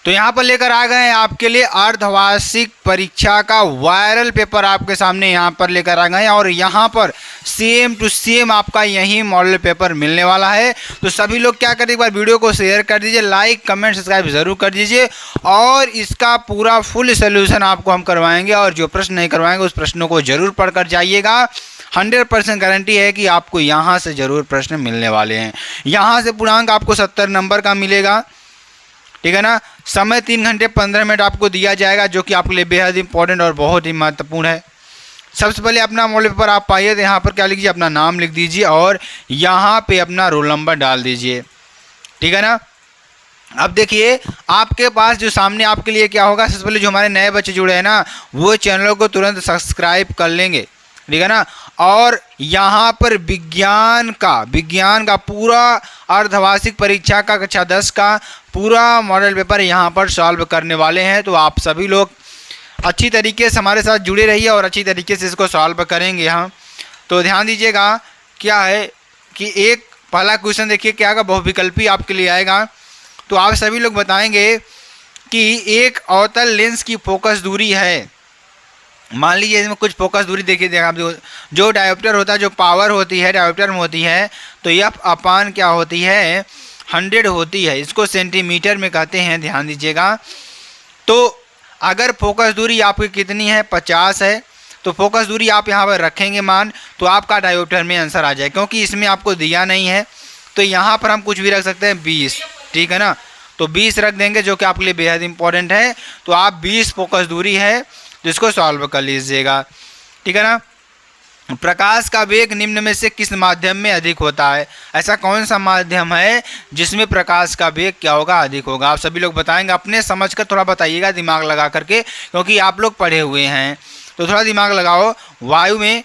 तो यहाँ पर लेकर आ गए हैं आपके लिए अर्धवार्षिक परीक्षा का वायरल पेपर आपके सामने यहाँ पर लेकर आ गए हैं, और यहाँ पर सेम टू सेम आपका यही मॉडल पेपर मिलने वाला है। तो सभी लोग क्या करें, एक बार वीडियो को शेयर कर दीजिए, लाइक कमेंट सब्सक्राइब जरूर कर दीजिए, और इसका पूरा फुल सोल्यूशन आपको हम करवाएंगे, और जो प्रश्न नहीं करवाएंगे उस प्रश्नों को जरूर पढ़कर जाइएगा। 100% गारंटी है कि आपको यहाँ से जरूर प्रश्न मिलने वाले हैं। यहाँ से पूर्णांक आपको 70 नंबर का मिलेगा, ठीक है ना। समय 3 घंटे 15 मिनट आपको दिया जाएगा, जो कि आपके लिए बेहद इंपॉर्टेंट और बहुत ही महत्वपूर्ण है। सबसे पहले अपना मॉडल पेपर आप पाइए, तो यहाँ पर क्या लिखिए, अपना नाम लिख दीजिए और यहाँ पे अपना रोल नंबर डाल दीजिए, ठीक है ना। अब देखिए आपके पास जो सामने आपके लिए क्या होगा, सबसे पहले जो हमारे नए बच्चे जुड़े हैं ना, वो चैनल को तुरंत सब्सक्राइब कर लेंगे, ठीक है ना। और यहाँ पर विज्ञान का पूरा अर्धवार्षिक परीक्षा का कक्षा 10 का पूरा मॉडल पेपर यहाँ पर सॉल्व करने वाले हैं। तो आप सभी लोग अच्छी तरीके से हमारे साथ जुड़े रहिए और अच्छी तरीके से इसको सॉल्व करेंगे हम। तो ध्यान दीजिएगा, क्या है कि एक पहला क्वेश्चन देखिए क्या होगा, बहुविकल्पी आपके लिए आएगा। तो आप सभी लोग बताएंगे कि एक अवतल लेंस की फोकस दूरी है, मान लीजिए इसमें कुछ फोकस दूरी देखिए आप, जो डायोप्टर होता है, जो पावर होती है डायोप्टर में होती है, तो F अपान क्या होती है, 100 होती है। इसको सेंटीमीटर में कहते हैं, ध्यान दीजिएगा। तो अगर फोकस दूरी आपकी कितनी है, 50 है, तो फोकस दूरी आप यहाँ पर रखेंगे मान, तो आपका डायोप्टर में आंसर आ जाए। क्योंकि इसमें आपको दिया नहीं है, तो यहाँ पर हम कुछ भी रख सकते हैं, 20, ठीक है ना। तो 20 रख देंगे, जो कि आपके लिए बेहद इंपॉर्टेंट है। तो आप 20 फोकस दूरी है, जिसको सॉल्व कर लीजिएगा, ठीक है ना। प्रकाश का वेग निम्न में से किस माध्यम में अधिक होता है, ऐसा कौन सा माध्यम है जिसमें प्रकाश का वेग क्या होगा, अधिक होगा। आप सभी लोग बताएंगे, अपने समझ कर थोड़ा बताइएगा दिमाग लगा करके, क्योंकि आप लोग पढ़े हुए हैं, तो थोड़ा दिमाग लगाओ। वायु में,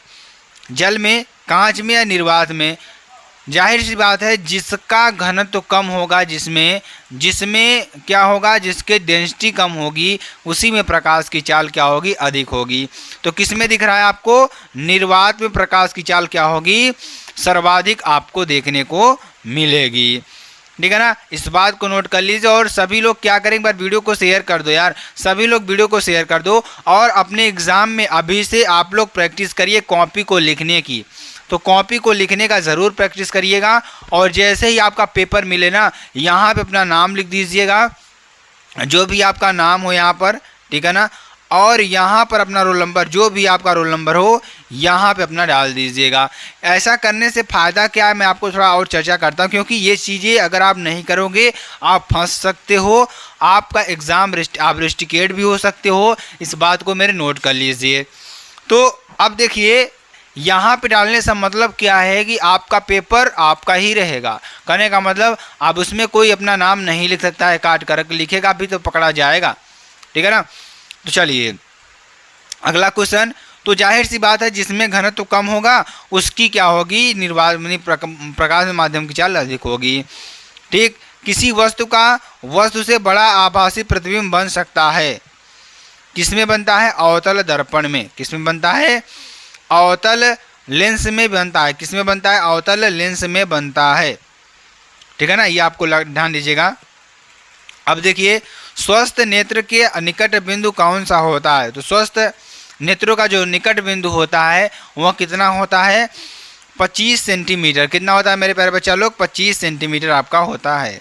जल में, कांच में या निर्वात में, जाहिर सी बात है जिसका घनत्व तो कम होगा, जिसमें क्या होगा, जिसके डेंसिटी कम होगी, उसी में प्रकाश की चाल क्या होगी, अधिक होगी। तो किस में दिख रहा है आपको, निर्वात में प्रकाश की चाल क्या होगी, सर्वाधिक आपको देखने को मिलेगी, ठीक है ना। इस बात को नोट कर लीजिए। और सभी लोग क्या करें, एक बार वीडियो को शेयर कर दो यार, सभी लोग वीडियो को शेयर कर दो, और अपने एग्जाम में अभी से आप लोग प्रैक्टिस करिए कॉपी को लिखने की। तो कॉपी को लिखने का ज़रूर प्रैक्टिस करिएगा, और जैसे ही आपका पेपर मिले ना, यहाँ पे अपना नाम लिख दीजिएगा, जो भी आपका नाम हो यहाँ पर, ठीक है ना। और यहाँ पर अपना रोल नंबर, जो भी आपका रोल नंबर हो, यहाँ पे अपना डाल दीजिएगा। ऐसा करने से फ़ायदा क्या है, मैं आपको थोड़ा और चर्चा करता हूँ, क्योंकि ये चीज़ें अगर आप नहीं करोगे आप फंस सकते हो, आपका एग्ज़ाम आप रिस्टिकेट भी हो सकते हो। इस बात को मेरे नोट कर लीजिए। तो अब देखिए यहाँ पे डालने से मतलब क्या है कि आपका पेपर आपका ही रहेगा। कहने का मतलब आप उसमें कोई अपना नाम नहीं लिख सकता है, काट कर लिखेगा भी तो पकड़ा जाएगा, ठीक है ना। तो चलिए अगला क्वेश्चन। तो जाहिर सी बात है जिसमें घनत्व तो कम होगा उसकी क्या होगी, प्रकाश माध्यम की चाल अधिक होगी, ठीक। किसी वस्तु से बड़ा आभासी प्रतिबिंब बन सकता है, किसमें बनता है, अवतल दर्पण में। किसमें बनता है, अवतल लेंस में बनता है। किसमें बनता है, अवतल लेंस में बनता है, ठीक है ना। ये आपको ध्यान दीजिएगा। अब देखिए स्वस्थ नेत्र के निकट बिंदु कौन सा होता है, तो स्वस्थ नेत्रों का जो निकट बिंदु होता है वह कितना होता है, 25 सेंटीमीटर। कितना होता है मेरे प्यारे बच्चा लोग, 25 सेंटीमीटर आपका होता है,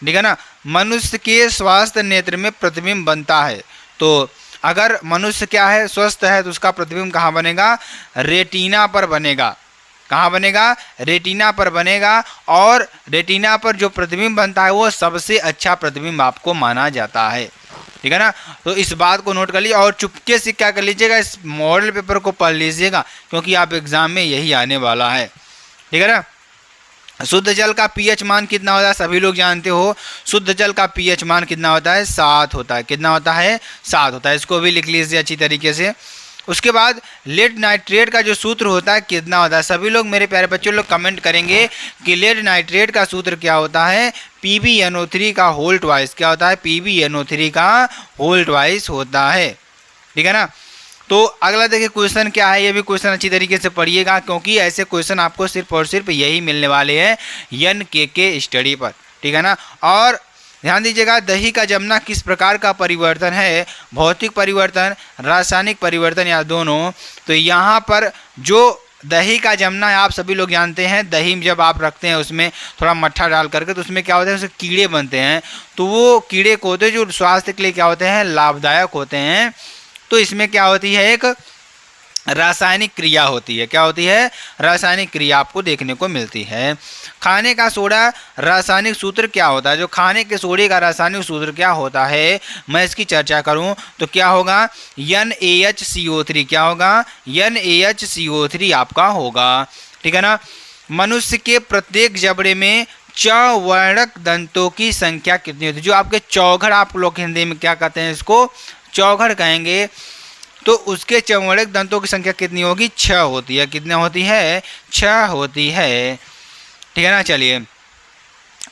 ठीक है ना। मनुष्य के स्वास्थ्य नेत्र में प्रतिबिंब बनता है, तो अगर मनुष्य क्या है, स्वस्थ है, तो उसका प्रतिबिंब कहाँ बनेगा, रेटिना पर बनेगा। कहाँ बनेगा, रेटिना पर बनेगा। और रेटिना पर जो प्रतिबिंब बनता है वो सबसे अच्छा प्रतिबिंब आपको माना जाता है, ठीक है ना। तो इस बात को नोट कर लीजिए, और चुपके से क्या कर लीजिएगा, इस मॉडल पेपर को पढ़ लीजिएगा, क्योंकि आप एग्जाम में यही आने वाला है, ठीक है ना। शुद्ध जल का पीएच मान कितना होता है, सभी लोग जानते हो, शुद्ध जल का पीएच मान कितना होता है, 7 होता है। कितना होता है, 7 होता है। इसको भी लिख लीजिए अच्छी तरीके से। उसके बाद लेड नाइट्रेट का जो सूत्र होता है कितना होता है, सभी लोग मेरे प्यारे बच्चों लोग कमेंट करेंगे कि लेड नाइट्रेट का सूत्र क्या होता है, PbNO3 का होल ट्वाइस। क्या होता है, PbNO3 का होल ट्वाइस होता है, ठीक है ना। तो अगला देखिए क्वेश्चन क्या है, ये भी क्वेश्चन अच्छी तरीके से पढ़िएगा, क्योंकि ऐसे क्वेश्चन आपको सिर्फ और सिर्फ यही मिलने वाले हैं NKK स्टडी पर, ठीक है ना। और ध्यान दीजिएगा, दही का जमना किस प्रकार का परिवर्तन है, भौतिक परिवर्तन, रासायनिक परिवर्तन या दोनों। तो यहाँ पर जो दही का जमना है, आप सभी लोग जानते हैं, दही जब आप रखते हैं उसमें थोड़ा मट्ठा डाल करके, तो उसमें क्या होता है, उससे कीड़े बनते हैं। तो वो कीड़े को होते हैं जो स्वास्थ्य के लिए क्या होते हैं, लाभदायक होते हैं। तो इसमें क्या होती है, एक रासायनिक क्रिया होती है। क्या होती है, रासायनिक क्रिया आपको देखने को मिलती है। खाने का सोडा रासायनिक सूत्र क्या होता है, जो खाने के सोडे का रासायनिक सूत्र क्या होता है, मैं इसकी चर्चा करूं तो क्या होगा, NaHCO3। क्या होगा, NaHCO3 आपका होगा। ठीक है ना। मनुष्य के प्रत्येक जबड़े में चौवर्णक दंतों की संख्या कितनी होती है, जो आपके चौघड़, आप लोग हिंदी में क्या कहते हैं, इसको चौघड़ कहेंगे। तो उसके चौवर्णक दंतों की संख्या कितनी होगी, 6 होती है। कितनी होती है, 6 होती है। ठीक है ना। चलिए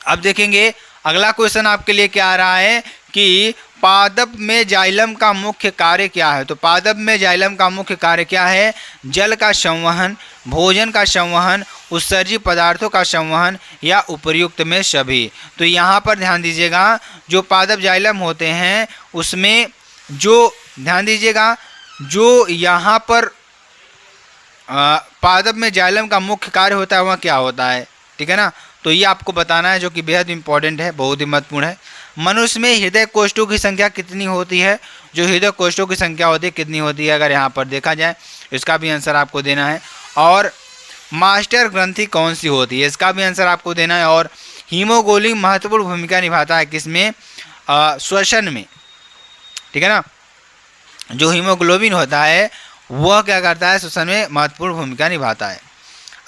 अब देखेंगे अगला क्वेश्चन आपके लिए क्या आ रहा है कि पादप में जाइलम का मुख्य कार्य क्या है। तो पादप में जाइलम का मुख्य कार्य क्या है, जल का संवहन, भोजन का संवहन, उत्सर्जित पदार्थों का संवहन या उपर्युक्त में सभी। तो यहाँ पर ध्यान दीजिएगा, जो पादप जाइलम होते हैं उसमें जो, ध्यान दीजिएगा, जो यहाँ पर पादप में जाइलम का मुख्य कार्य होता है वह क्या होता है। ठीक है ना। तो ये आपको बताना है, जो कि बेहद इंपॉर्टेंट है, बहुत ही महत्वपूर्ण है। मनुष्य में हृदय कोष्ठों की संख्या कितनी होती है, जो हृदय कोष्ठों की संख्या होती है कितनी होती है, अगर यहाँ पर देखा जाए, इसका भी आंसर आपको देना है। और मास्टर ग्रंथि कौन सी होती है, इसका भी आंसर आपको देना है। और हीमोग्लोबिन महत्वपूर्ण भूमिका निभाता है किसमें, श्वसन में। ठीक है ना। जो हीमोग्लोबिन होता है वह क्या करता है, श्वसन में महत्वपूर्ण भूमिका निभाता है।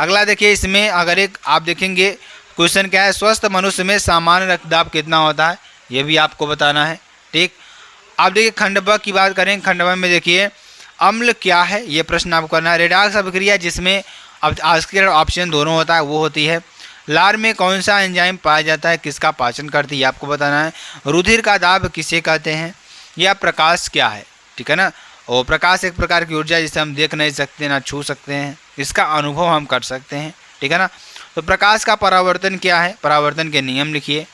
अगला देखिए, इसमें अगर एक आप देखेंगे क्वेश्चन क्या है, स्वस्थ मनुष्य में सामान्य रक्तदाब कितना होता है, यह भी आपको बताना है। ठीक। आप देखिए खंड ब की बात करें, खंड ब में देखिए अम्ल क्या है, ये प्रश्न आपको करना है। रेडॉक्स अभिक्रिया जिसमें अब आस्किर ऑप्शन दोनों होता है वो होती है। लार में कौन सा एंजाइम पाया जाता है, किसका पाचन करती है, आपको बताना है। रुधिर का दाब किसे कहते हैं, या प्रकाश क्या है। ठीक है ना। और प्रकाश एक प्रकार की ऊर्जा जिसे हम देख नहीं सकते ना छू सकते हैं, इसका अनुभव हम कर सकते हैं। ठीक है ना। तो प्रकाश का परावर्तन क्या है, परावर्तन के नियम लिखिए।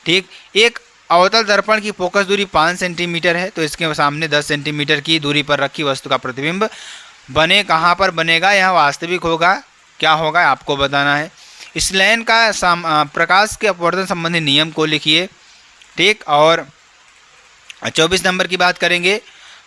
ठीक। एक अवतल दर्पण की फोकस दूरी 5 सेंटीमीटर है, तो इसके सामने 10 सेंटीमीटर की दूरी पर रखी वस्तु का प्रतिबिंब बने, कहाँ पर बनेगा, यह वास्तविक होगा, क्या होगा, आपको बताना है। स्लैन का प्रकाश के अपवर्तन संबंधी नियम को लिखिए। ठीक। और 24 नंबर की बात करेंगे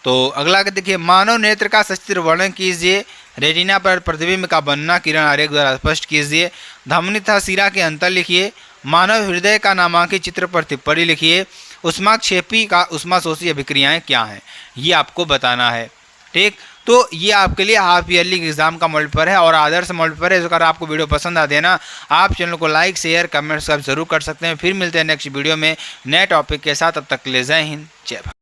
तो अगला देखिए, मानव नेत्र का सचित्र वर्णन कीजिए। रेटिना पर प्रतिबिंब का बनना किरण आरेख द्वारा स्पष्ट कीजिए। धमनी तथा सिरा के अंतर लिखिए। मानव हृदय का नामांकित चित्र पर टिप्पणी लिखिए। उष्माक्षेपी का उष्माशोषी अभिक्रियाएं क्या हैं, ये आपको बताना है। ठीक। तो ये आपके लिए हाफ ईयरली एग्जाम का मॉडल पेपर है और आदर्श मॉडल पेपर है। अगर आपको वीडियो पसंद आते हैं ना, आप चैनल को लाइक शेयर कमेंट सब जरूर कर सकते हैं। फिर मिलते हैं नेक्स्ट वीडियो में नए टॉपिक के साथ, तब तक के लिए जय हिंद, जय भारत।